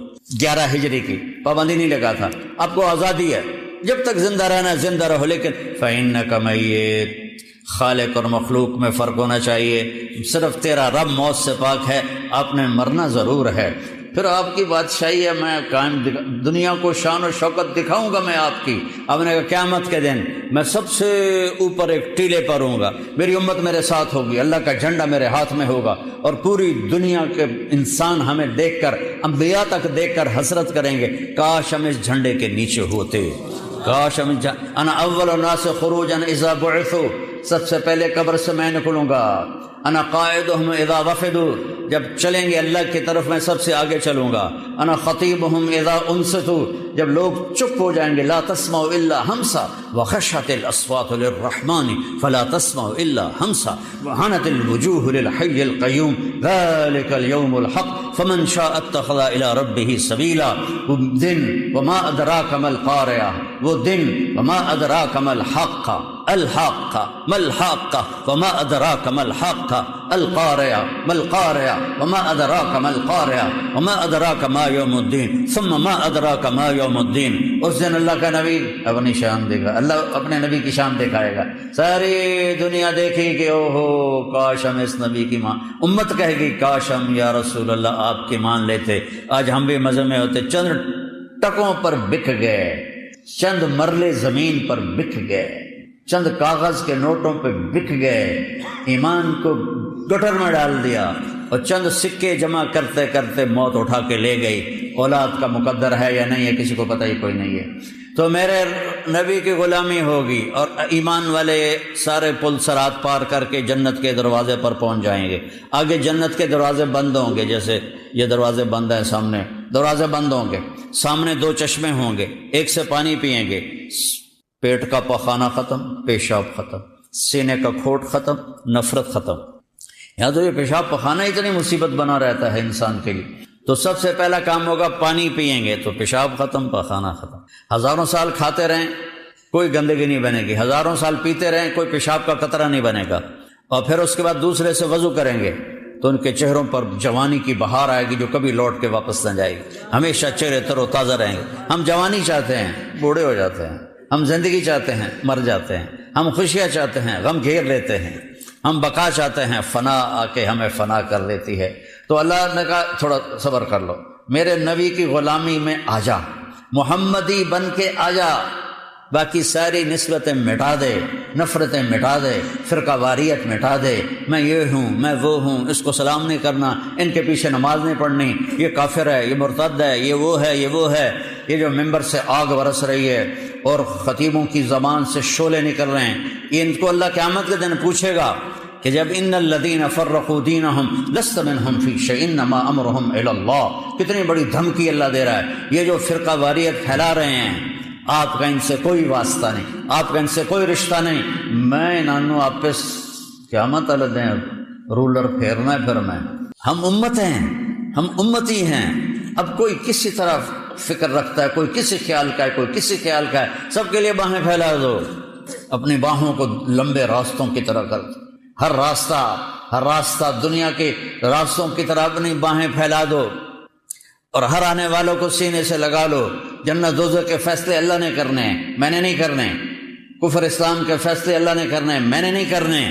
11 ہجری کی پابندی نہیں لگاتا، آپ کو آزادی ہے، جب تک زندہ رہنا زندہ رہو، لیکن فإنك میت، خالق اور مخلوق میں فرق ہونا چاہیے، صرف تیرا رب موت سے پاک ہے، آپ نے مرنا ضرور ہے۔ پھر آپ کی بادشاہی ہے، میں قائم دنیا کو شان و شوکت دکھاؤں گا میں آپ کی۔ آپ نے کہا قیامت کے دن میں سب سے اوپر ایک ٹیلے پر ہوں گا، میری امت میرے ساتھ ہوگی، اللہ کا جھنڈا میرے ہاتھ میں ہوگا، اور پوری دنیا کے انسان ہمیں دیکھ کر، انبیاء تک دیکھ کر حسرت کریں گے، کاش ہم اس جھنڈے کے نیچے ہوتے، کاش ہم انا اول الناس خروجا اذا بعثوا، سب سے پہلے قبر سے میں نکلوں گا، انا قائدہم اذا وفدوا، جب چلیں گے اللہ کی طرف میں سب سے آگے چلوں گا. انا خطیبہم اذا انصتوا، جب لوگ چپ ہو جائیں گے. لا تسمعوا الا ہمسا وخشعت الاصوات للرحمن فلا تسمعوا الا ہمسا وعنت الوجوہ للحی القیوم ذلک اليوم الحق فمن شاء اتخذ الى ربہ سبیلا. وہ دن وما ادراک ما القارعہ، وہ دن وما ادراک ما الحق الحق ما الحق وما ادراک ما الحق القارعہ ما القارعہ وما ادراک ما القارعہ وما ادراک ما یوم الدین ثم ما ادراک ما یوم الدین. اس دن اللہ کا نبی اپنی شان دے گا، اللہ اپنے نبی کی شان دکھائے گا. ساری دنیا دیکھے کہ او ہو کاش ہم اس نبی کی امت کہے گی کاش ہم یا رسول اللہ آپ کی مان لیتے، آج ہم بھی مزے میں ہوتے. چند ٹکوں پر بک گئے، چند مرلے زمین پر بک گئے، چند کاغذ کے نوٹوں پہ بک گئے، ایمان کو گٹر میں ڈال دیا، اور چند سکے جمع کرتے کرتے موت اٹھا کے لے گئی. اولاد کا مقدر ہے یا نہیں ہے کسی کو پتہ ہی کوئی نہیں ہے. تو میرے نبی کی غلامی ہوگی اور ایمان والے سارے پل صراط پار کر کے جنت کے دروازے پر پہنچ جائیں گے. آگے جنت کے دروازے بند ہوں گے، جیسے یہ دروازے بند ہیں سامنے، دروازے بند ہوں گے. سامنے دو چشمے ہوں گے، ایک سے پانی پئیں گے. پیٹ کا پخانہ ختم، پیشاب ختم، سینے کا کھوٹ ختم، نفرت ختم. یہاں تو یہ پیشاب پخانہ اتنی مصیبت بنا رہتا ہے انسان کے لیے. تو سب سے پہلا کام ہوگا پانی پئیں گے تو پیشاب ختم، پخانہ ختم. ہزاروں سال کھاتے رہیں کوئی گندگی نہیں بنے گی، ہزاروں سال پیتے رہیں کوئی پیشاب کا قطرہ نہیں بنے گا. اور پھر اس کے بعد دوسرے سے وضو کریں گے تو ان کے چہروں پر جوانی کی بہار آئے گی جو کبھی لوٹ کے واپس نہ جائے گی. ہمیشہ چہرے تر و تازہ رہیں گے. ہم جوانی چاہتے ہیں، بوڑھے ہو جاتے ہیں. ہم زندگی چاہتے ہیں، مر جاتے ہیں. ہم خوشیاں چاہتے ہیں، غم گھیر لیتے ہیں. ہم بقا چاہتے ہیں، فنا آ کے ہمیں فنا کر لیتی ہے. تو اللہ نے کہا تھوڑا صبر کر لو، میرے نبی کی غلامی میں آ جا، محمدی بن کے آ جا. باقی ساری نسبتیں مٹا دے، نفرتیں مٹا دے، فرقہ واریت مٹا دے. میں یہ ہوں، میں وہ ہوں، اس کو سلام نہیں کرنا، ان کے پیچھے نماز نہیں پڑھنی، یہ کافر ہے، یہ مرتد ہے، یہ وہ ہے، یہ وہ ہے. یہ جو ممبر سے آگ برس رہی ہے اور خطیبوں کی زبان سے شعلے نکل رہے ہیں، یہ ان کو اللہ قیامت کے دن پوچھے گا کہ جب ان الذین فرقوا دینہم لست منہم فی شیء انما امرہم الی اللہ. کتنی بڑی دھمکی اللہ دے رہا ہے. یہ جو فرقہ واریت پھیلا رہے ہیں، آپ کا ان سے کوئی واسطہ نہیں، آپ کا ان سے کوئی رشتہ نہیں. میں نانو آپ پہ قیامت والے دیں رولر پھیرنا ہے. پھر میں ہم امت ہیں، ہم امتی ہیں. اب کوئی کسی طرف فکر رکھتا ہے، کوئی کسی خیال کا ہے، کوئی کسی خیال کا ہے. سب کے لیے باہیں پھیلا دو، اپنی باہوں کو لمبے راستوں کی طرح کر دو. ہر راستہ دنیا کے راستوں کی طرح اپنی باہیں پھیلا دو اور ہر آنے والوں کو سینے سے لگا لو. جنت دوزخ کے فیصلے اللہ نے کرنے ہیں، میں نے نہیں کرنے. کفر اسلام کے فیصلے اللہ نے کرنے ہیں، میں نے نہیں کرنے.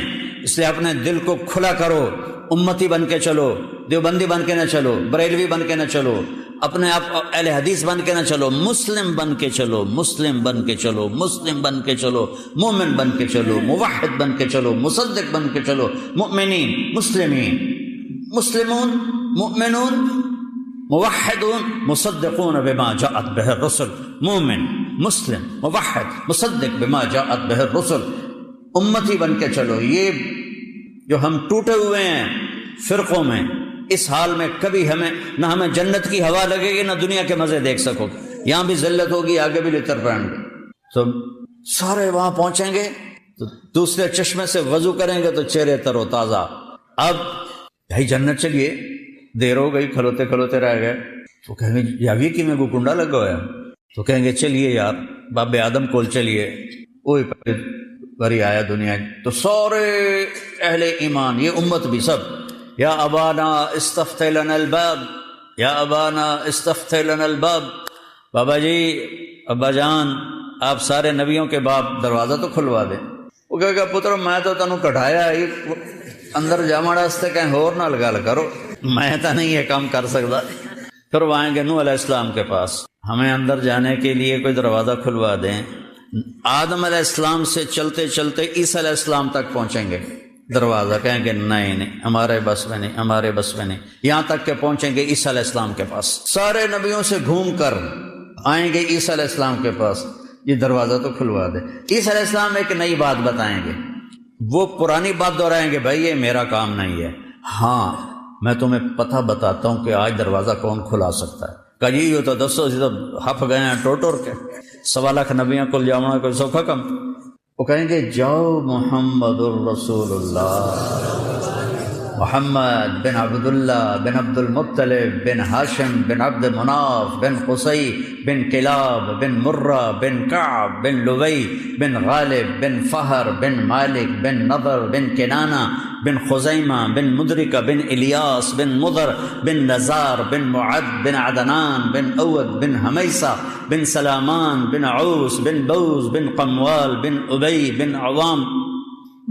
اس لیے اپنے دل کو کھلا کرو، امتی بن کے چلو، دیوبندی بن کے نہ چلو، بریلوی بن کے نہ چلو، اپنے آپ اہل حدیث بن کے نہ چلو، مسلم بن کے چلو، مسلم بن کے چلو، مسلم بن کے چلو، مومن بن کے چلو، موحد بن کے چلو، مصدق بن کے چلو. مؤمنین، مسلمین، مسلمون، مؤمنون، موحدون، مصدقون بما جاءت به الرسل. مومن، مسلم، موحد، مصدق بما جاءت به الرسل. امتی بن کے چلو. یہ جو ہم ٹوٹے ہوئے ہیں فرقوں میں، اس حال میں کبھی ہمیں جنت کی ہوا لگے گی، نہ دنیا کے مزے دیکھ سکو گے. یہاں بھی ذلت ہوگی، آگے بھی لتر پڑیں گے. تو سارے وہاں پہنچیں گے تو دوسرے چشمے سے وضو کریں گے تو چہرے تر و تازہ. اب بھائی جنت چلیے، دیر ہو گئی، کھلوتے کھلوتے رہ گئے. تو کہیں گے یاوی کی میں کو کنڈا لگ گیا. تو کہیں گے چلیے یار باب آدم کول چلیے. وہی بری آیا دنیا. تو سارے اہل ایمان، یہ امت بھی سب، یا ابانا استفتح لنا الباب، یا ابانا استفتح لنا الباب. بابا جی، ابا جان، آپ سارے نبیوں کے باپ، دروازہ تو کھلوا دیں. وہ کہے گا پتر میں تو تنوں کٹھایا ہی اندر جاما راستے کہیں اور نہ لگا کرو، میں تو نہیں یہ کام کر سکتا. پھر وہ آئیں گے نوح علیہ السلام کے پاس، ہمیں اندر جانے کے لیے کوئی دروازہ کھلوا دیں. آدم علیہ السلام سے چلتے چلتے عیسیٰ علیہ السلام تک پہنچیں گے، دروازہ کہیں گے نہیں ہمارے بس میں نہیں، ہمارے بس میں نہیں. یہاں تک کہ پہنچیں گے عیسیٰ علیہ السلام کے پاس. سارے نبیوں سے گھوم کر آئیں گے عیسیٰ علیہ السلام کے پاس، یہ دروازہ تو کھلوا دے. عیسیٰ علیہ السلام ایک نئی بات بتائیں گے، وہ پرانی بات دہرائیں گے، بھائی یہ میرا کام نہیں ہے. ہاں میں تمہیں پتہ بتاتا ہوں کہ آج دروازہ کون کھلا سکتا ہے. کہا جی یہ تو دسو اسی تو ہف گئے ہیں ٹوٹور کے 1.25 لاکھ نبیاں کو جانا کوئی سوکھا کم. وہ کہیں گے جاؤ محمد الرسول اللہ محمد بن عبداللہ بن عبد المطلب بن ہاشم بن عبد مناف بن قصی بن کلاب بن مرہ بن کعب بن لوی بن غالب بن فہر بن مالک بن نضر بن کنانہ بن خزیمہ بن مدرکہ بن الیاس بن مضر بن نزار بن معد بن عدنان بن اود بن حمیسہ بن سلامان بن عوس بن بوز بن قموال بن ابی بن عوام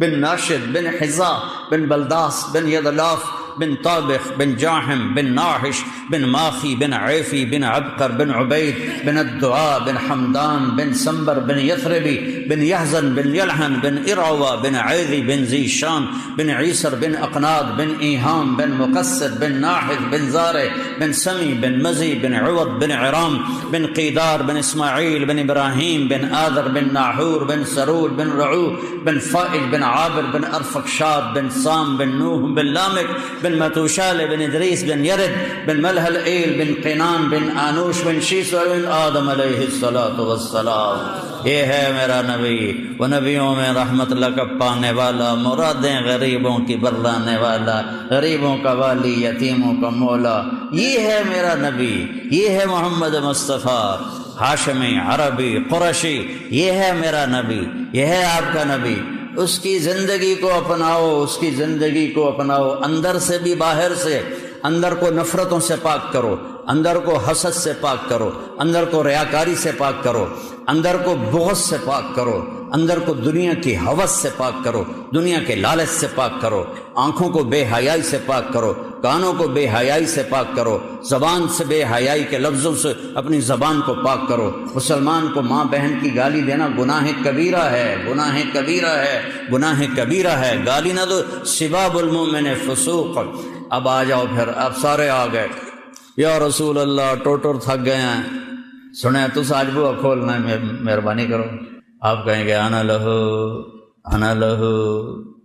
بن ناشد بن حزا بن بلداس بن یدلاف بن طابخ بن جاحم بن ناحش بن ماخی بن عیفی بن عبقر بن عبید بن الدعاء بن حمدان بن سنبر بن یثربی بن یحزن بن یلحن بن ارعوہ بن عیذی بن ذیشان بن عیسر بن اقناد بن ایہام بن مقصد بن ناحد بن زارع بن سمی بن مزی بن عوض بن عرام بن قیدار بن اسماعیل بن ابراہیم بن آذر بن ناحور بن سرود بن رعو بن فائج بن عابر بن ارفقشاد بن سام بن نوح بن لامک بن متوشال بن ادریس بن یرد بن ملحل ایل بن قینان بن آنوش بن شیس بن آدم علیہ الصلوۃ والسلام. یہ ہے میرا نبی، وہ نبیوں میں رحمت لقب پانے والا، مرادیں غریبوں کی برلانے والا، غریبوں کا والی، یتیموں کا مولا. یہ ہے میرا نبی، یہ ہے محمد مصطفیٰ، ہاشمی، عربی، قرشی. یہ ہے میرا نبی، یہ ہے آپ کا نبی. اس کی زندگی کو اپناؤ، اس کی زندگی کو اپناؤ، اندر سے بھی باہر سے. اندر کو نفرتوں سے پاک کرو، اندر کو حسد سے پاک کرو، اندر کو ریاکاری سے پاک کرو، اندر کو بغض سے پاک کرو، اندر کو دنیا کی ہوس سے پاک کرو، دنیا کے لالچ سے پاک کرو، آنکھوں کو بے حیائی سے پاک کرو، کانوں کو بے حیائی سے پاک کرو، زبان سے بے حیائی کے لفظوں سے اپنی زبان کو پاک کرو. مسلمان کو ماں بہن کی گالی دینا گناہ کبیرہ ہے، گناہ کبیرہ ہے، گناہ کبیرہ ہے. گالی نہ دو، سباب المؤمن فسوق. اب آ جاؤ، پھر اب سارے آ گئے. یا رسول اللہ ٹوٹر تھک گئے ہیں، سنیں تو آج بوا کھولنا ہے، مہربانی کرو. آپ کہیں گے انا لہو انا لہو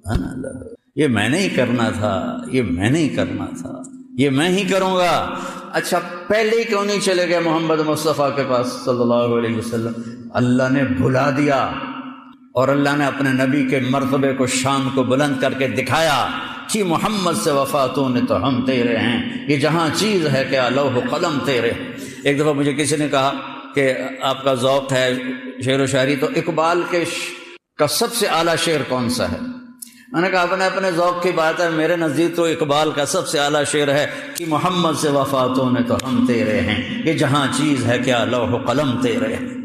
انا لہو. یہ میں نے ہی کرنا تھا، یہ میں نے ہی کرنا تھا، یہ میں ہی کروں گا. اچھا پہلے ہی کیوں نہیں چلے گئے محمد مصطفیٰ کے پاس صلی اللہ علیہ وسلم؟ اللہ نے بھلا دیا، اور اللہ نے اپنے نبی کے مرتبے کو، شان کو بلند کر کے دکھایا کہ محمد سے وفاتوں نے تو ہم تیرے ہیں. یہ جہاں چیز ہے کہ لوح و قلم تیرے. ایک دفعہ مجھے کسی نے کہا کہ آپ کا ذوق ہے شعر و شاعری، تو اقبال کا سب سے اعلیٰ شعر کون سا ہے؟ میں نے کہا اپنے ذوق کی بات ہے، میرے نزدیک تو اقبال کا سب سے اعلیٰ شعر ہے کہ محمد سے وفاتوں نے تو ہم تیرے ہیں. یہ جہاں چیز ہے کیا لوح و قلم تیرے ہیں.